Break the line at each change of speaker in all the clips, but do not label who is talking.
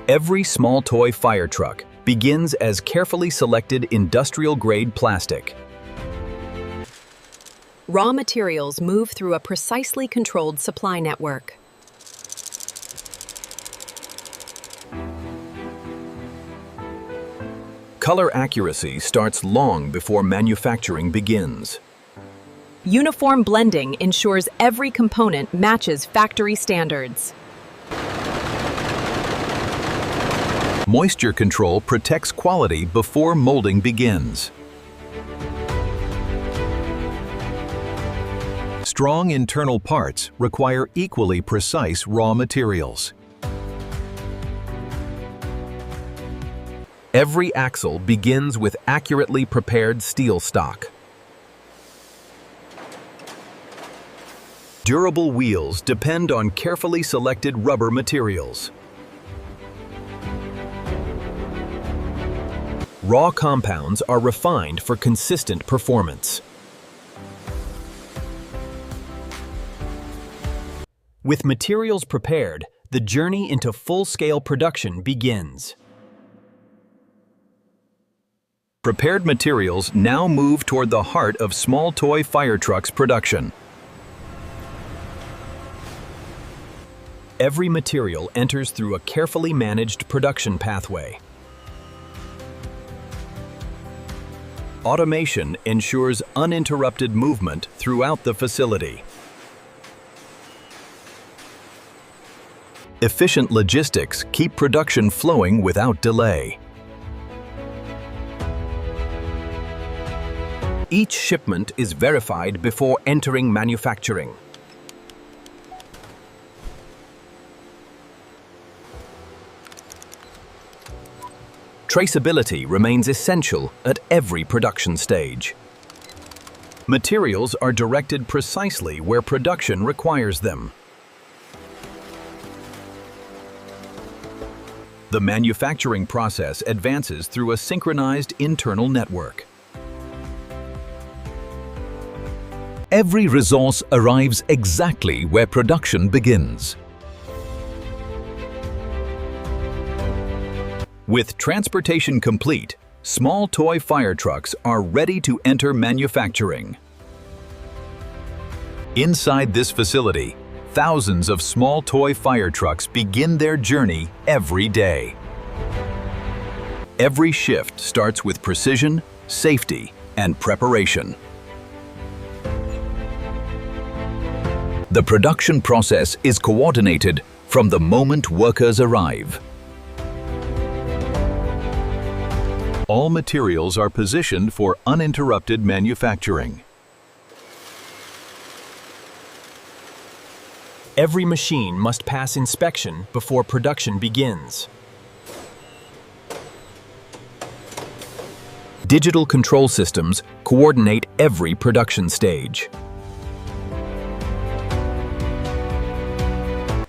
Every small toy fire truck begins as carefully selected industrial-grade plastic.
Raw materials move through a precisely controlled supply network.
Color accuracy starts long before manufacturing begins.
Uniform blending ensures every component matches factory standards.
Moisture control protects quality before molding begins. Strong internal parts require equally precise raw materials. Every axle begins with accurately prepared steel stock. Durable wheels depend on carefully selected rubber materials. Raw compounds are refined for consistent performance. With materials prepared, the journey into full-scale production begins. Prepared materials now move toward the heart of small toy fire trucks production. Every material enters through a carefully managed production pathway. Automation ensures uninterrupted movement throughout the facility. Efficient logistics keep production flowing without delay. Each shipment is verified before entering manufacturing. Traceability remains essential at every production stage. Materials are directed precisely where production requires them. The manufacturing process advances through a synchronized internal network. Every resource arrives exactly where production begins. With transportation complete, small toy fire trucks are ready to enter manufacturing. Inside this facility, thousands of small toy fire trucks begin their journey every day. Every shift starts with precision, safety, and preparation. The production process is coordinated from the moment workers arrive. All materials are positioned for uninterrupted manufacturing. Every machine must pass inspection before production begins. Digital control systems coordinate every production stage.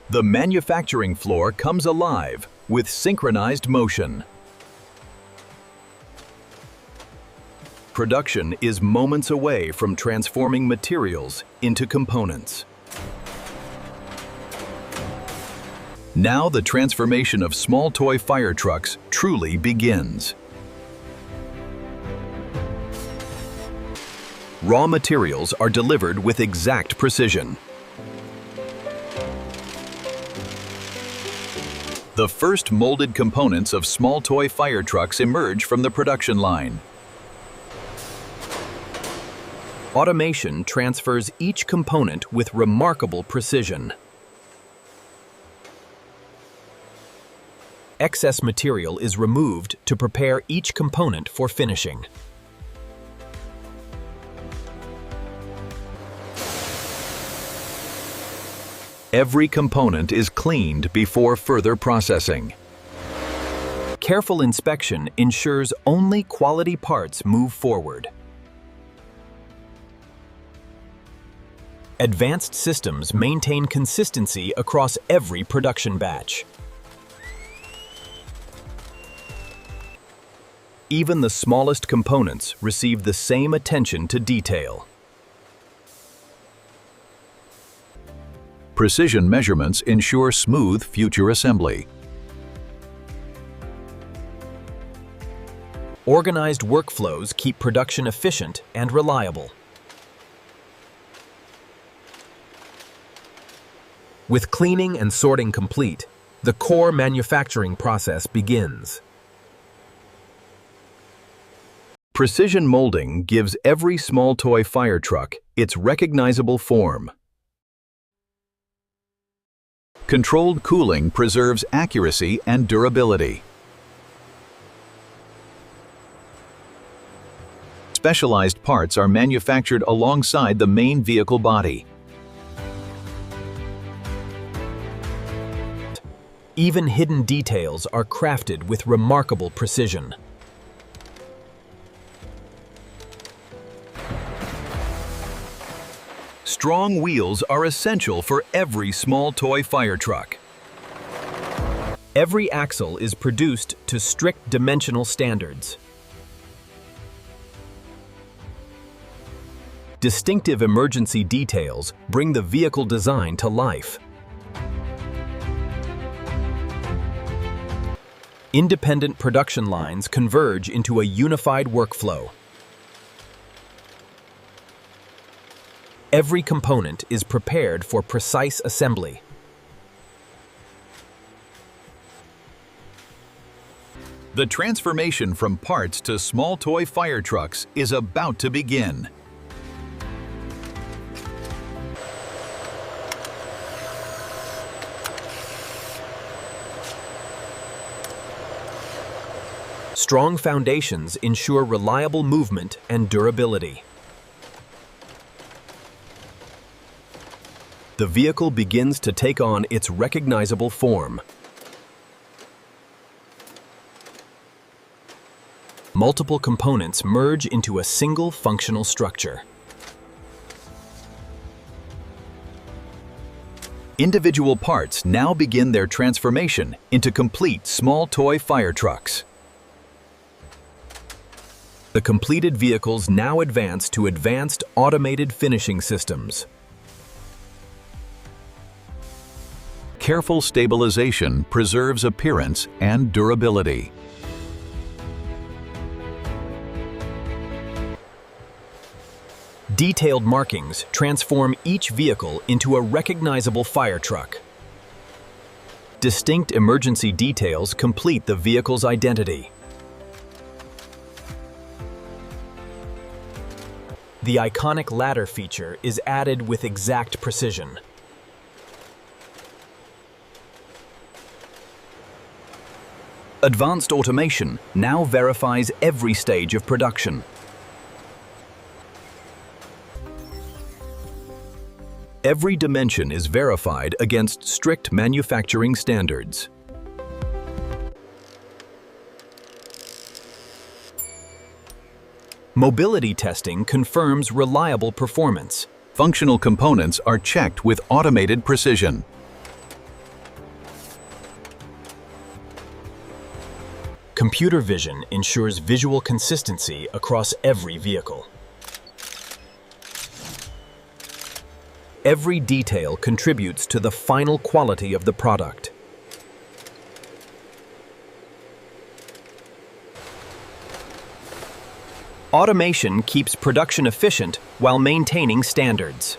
The manufacturing floor comes alive with synchronized motion. Production is moments away from transforming materials into components. Now the transformation of small toy fire trucks truly begins. Raw materials are delivered with exact precision. The first molded components of small toy fire trucks emerge from the production line. Automation transfers each component with remarkable precision. Excess material is removed to prepare each component for finishing. Every component is cleaned before further processing. Careful inspection ensures only quality parts move forward. Advanced systems maintain consistency across every production batch. Even the smallest components receive the same attention to detail. Precision measurements ensure smooth future assembly. Organized workflows keep production efficient and reliable. With cleaning and sorting complete, the core manufacturing process begins. Precision molding gives every small toy fire truck its recognizable form. Controlled cooling preserves accuracy and durability. Specialized parts are manufactured alongside the main vehicle body. Even hidden details are crafted with remarkable precision. Strong wheels are essential for every small toy fire truck. Every axle is produced to strict dimensional standards. Distinctive emergency details bring the vehicle design to life. Independent production lines converge into a unified workflow. Every component is prepared for precise assembly. The transformation from parts to small toy fire trucks is about to begin. Strong foundations ensure reliable movement and durability. The vehicle begins to take on its recognizable form. Multiple components merge into a single functional structure. Individual parts now begin their transformation into complete small toy fire trucks. The completed vehicles now advance to advanced automated finishing systems. Careful stabilization preserves appearance and durability. Detailed markings transform each vehicle into a recognizable fire truck. Distinct emergency details complete the vehicle's identity. The iconic ladder feature is added with exact precision. Advanced automation now verifies every stage of production. Every dimension is verified against strict manufacturing standards. Mobility testing confirms reliable performance. Functional components are checked with automated precision. Computer vision ensures visual consistency across every vehicle. Every detail contributes to the final quality of the product. Automation keeps production efficient while maintaining standards.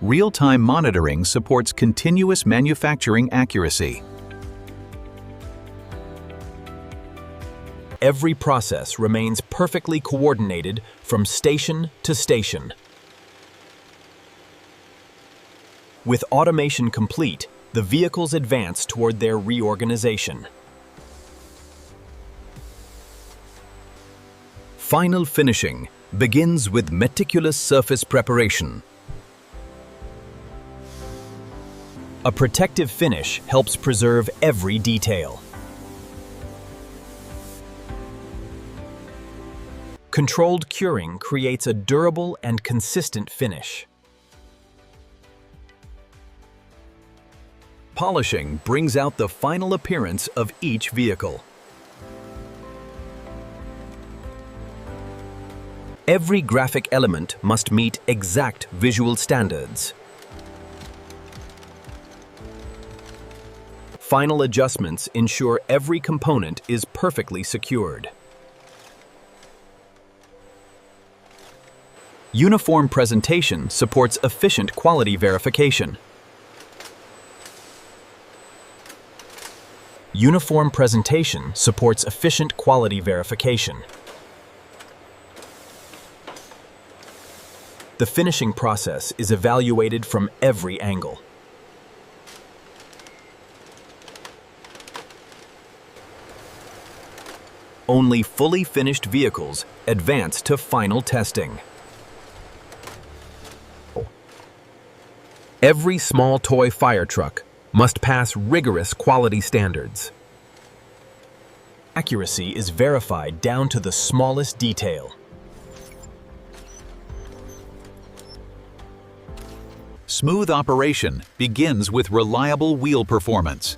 Real-time monitoring supports continuous manufacturing accuracy. Every process remains perfectly coordinated from station to station. With automation complete, the vehicles advance toward their reorganization. Final finishing begins with meticulous surface preparation. A protective finish helps preserve every detail. Controlled curing creates a durable and consistent finish. Polishing brings out the final appearance of each vehicle. Every graphic element must meet exact visual standards. Final adjustments ensure every component is perfectly secured. Uniform presentation supports efficient quality verification. Uniform presentation supports efficient quality verification. The finishing process is evaluated from every angle. Only fully finished vehicles advance to final testing. Every small toy fire truck must pass rigorous quality standards. Accuracy is verified down to the smallest detail.
Smooth operation begins with reliable wheel performance.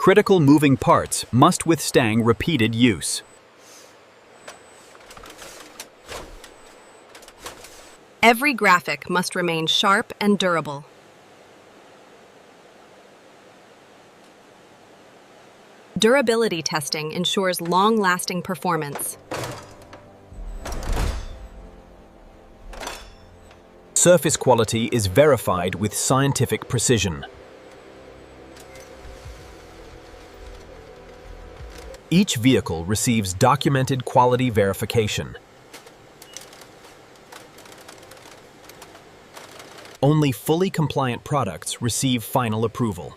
Critical moving parts must withstand repeated use.
Every graphic must remain sharp and durable. Durability testing ensures long-lasting performance.
Surface quality is verified with scientific precision. Each vehicle receives documented quality verification. Only fully compliant products receive final approval.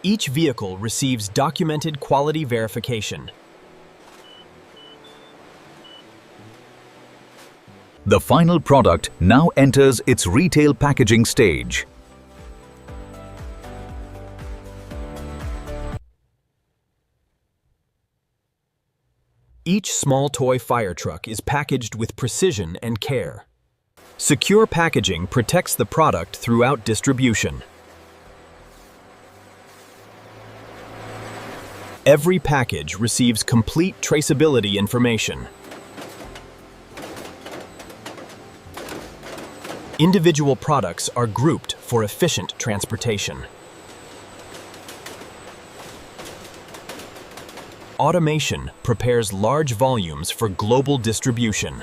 Each vehicle receives documented quality verification.
The final product now enters its retail packaging stage.
Each small toy fire truck is packaged with precision and care. Secure packaging protects the product throughout distribution. Every package receives complete traceability information. Individual products are grouped for efficient transportation. Automation prepares large volumes for global distribution.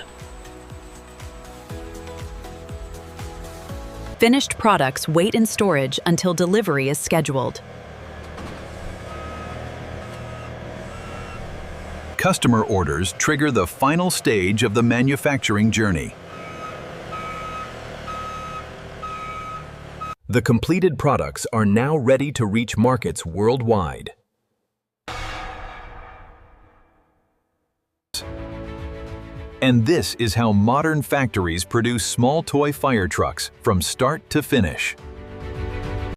Finished products wait in storage until delivery is scheduled.
Customer orders trigger the final stage of the manufacturing journey.
The completed products are now ready to reach markets worldwide.
And this is how modern factories produce small toy fire trucks from start to finish.